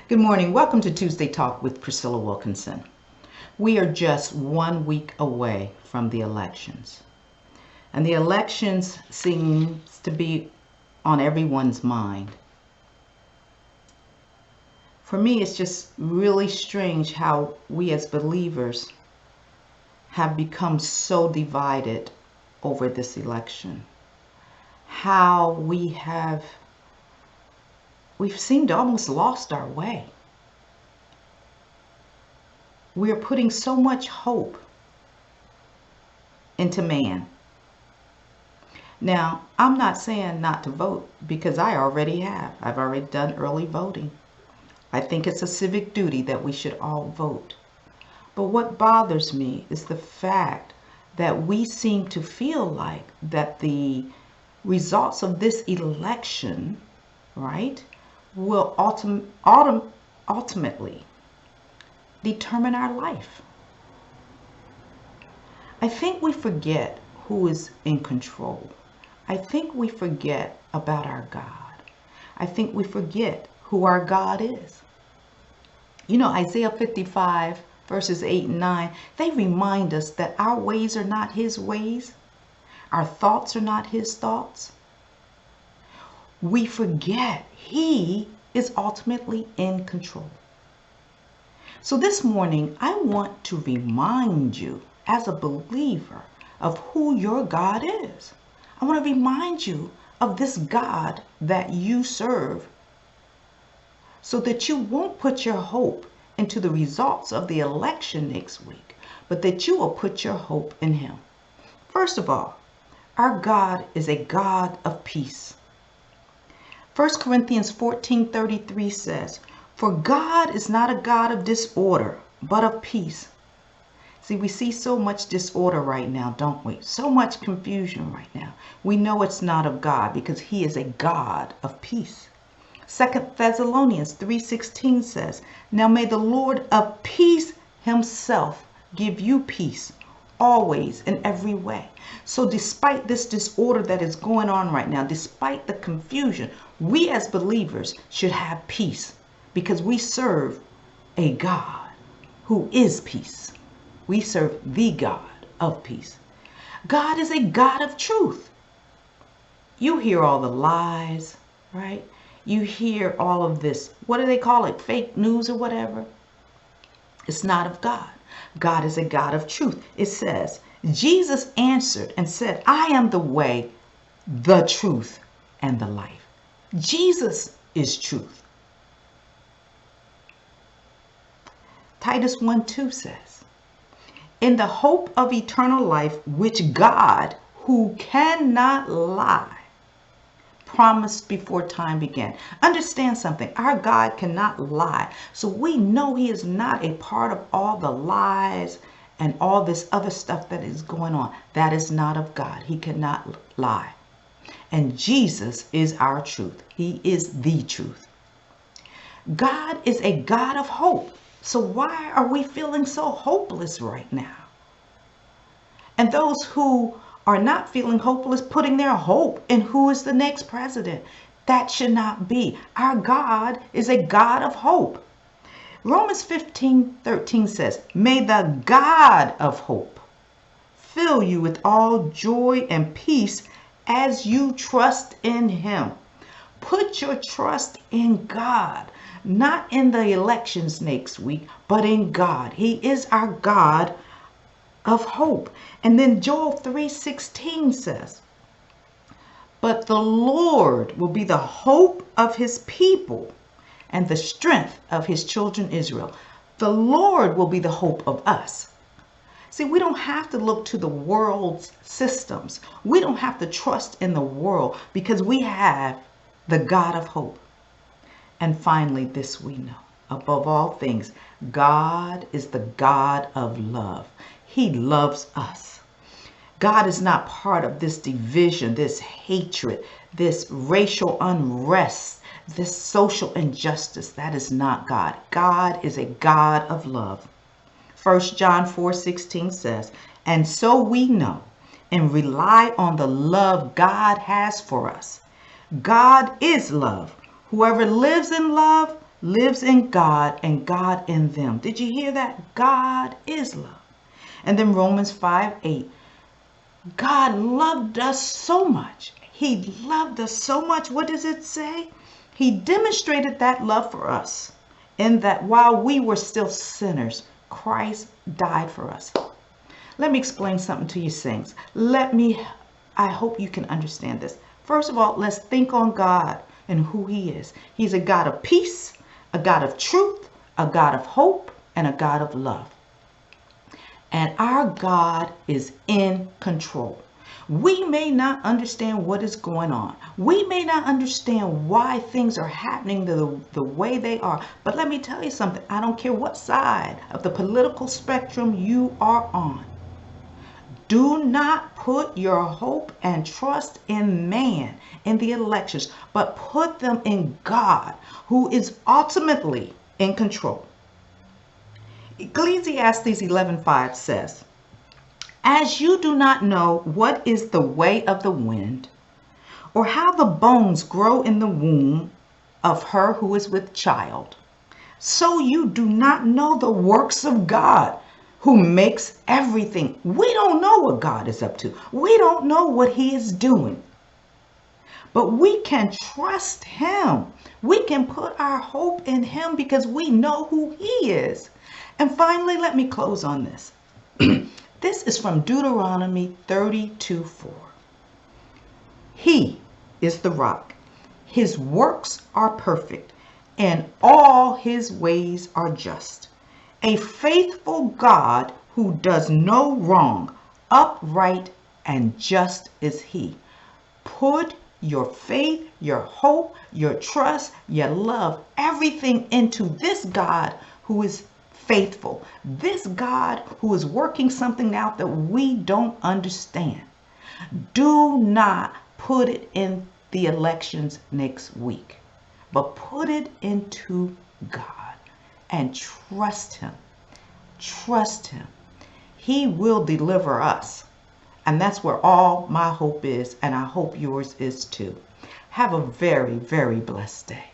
Good morning. Welcome to Tuesday Talk with Priscilla Wilkinson. We are just 1 week away from the elections. And the elections seems to be on everyone's mind. For me, it's just really strange how we as believers have become so divided over this election. How we've seemed almost lost our way. We are putting so much hope into man. Now, I'm not saying not to vote because I already have. I've already done early voting. I think it's a civic duty that we should all vote. But what bothers me is the fact that we seem to feel like that the results of this election, right, will ultimately determine our life. I think we forget who is in control. I think we forget about our God. I think we forget who our God is. You know, Isaiah 55 verses 8 and 9, they remind us that our ways are not his ways. Our thoughts are not his thoughts. We forget he is ultimately in control. So this morning, I want to remind you as a believer of who your God is. I want to remind you of this God that you serve so that you won't put your hope into the results of the election next week, but that you will put your hope in him. First of all, our God is a God of peace. 1 Corinthians 14:33 says, "For God is not a God of disorder, but of peace." See, we see so much disorder right now, don't we? So much confusion right now. We know it's not of God because he is a God of peace. 2 Thessalonians 3:16 says, "Now may the Lord of peace himself give you peace always in every way." So despite this disorder that is going on right now, despite the confusion, we as believers should have peace because we serve a God who is peace. We serve the God of peace. God is a God of truth. You hear all the lies, right? You hear all of this, what do they call it? Fake news or whatever. It's not of God. God is a God of truth. It says, Jesus answered and said, "I am the way, the truth, and the life." Jesus is truth. Titus 1:2 says, "In the hope of eternal life, which God, who cannot lie, promised before time began." Understand something. Our God cannot lie. So we know he is not a part of all the lies and all this other stuff that is going on. That is not of God. He cannot lie. And Jesus is our truth. He is the truth. God is a God of hope. So why are we feeling so hopeless right now? And those who are not feeling hopeless, putting their hope in who is the next president. That should not be. Our God is a God of hope. Romans 15:13 says, "May the God of hope fill you with all joy and peace as you trust in him." Put your trust in God, not in the elections next week, but in God. He is our God of hope. And then Joel 3:16 says, "But the Lord will be the hope of his people and the strength of his children Israel." The Lord will be the hope of us. See, we don't have to look to the world's systems. We don't have to trust in the world because we have the God of hope. And finally, this we know, above all things, God is the God of love. He loves us. God is not part of this division, this hatred, this racial unrest, this social injustice. That is not God. God is a God of love. 1 John 4:16 says, "And so we know and rely on the love God has for us. God is love. Whoever lives in love lives in God and God in them. Did you hear that? God is love. And then Romans 5:8. God loved us so much. He loved us so much. What does it say? He demonstrated that love for us in that while we were still sinners, Christ died for us. Let me explain something to you, saints. I hope you can understand this. First of all, let's think on God and who he is. He's a God of peace, a God of truth, a God of hope, and a God of love. And our God is in control. We may not understand what is going on. We may not understand why things are happening the way they are. But let me tell you something. I don't care what side of the political spectrum you are on. Do not put your hope and trust in man in the elections, but put them in God, who is ultimately in control. Ecclesiastes 11:5 says, as you do not know what is the way of the wind, or how the bones grow in the womb of her who is with child, so you do not know the works of God, who makes everything. We don't know what God is up to. We don't know what he is doing. But we can trust him. We can put our hope in him because we know who he is. And finally, let me close on this. This is from Deuteronomy 32:4. He is the rock. His works are perfect, and all his ways are just. A faithful God who does no wrong, upright and just is he. Put your faith, your hope, your trust, your love, everything into this God who is faithful. This God who is working something out that we don't understand. Do not put it in the elections next week, but put it into God and trust him. Trust him. He will deliver us. And that's where all my hope is, and I hope yours is too. Have a very, very blessed day.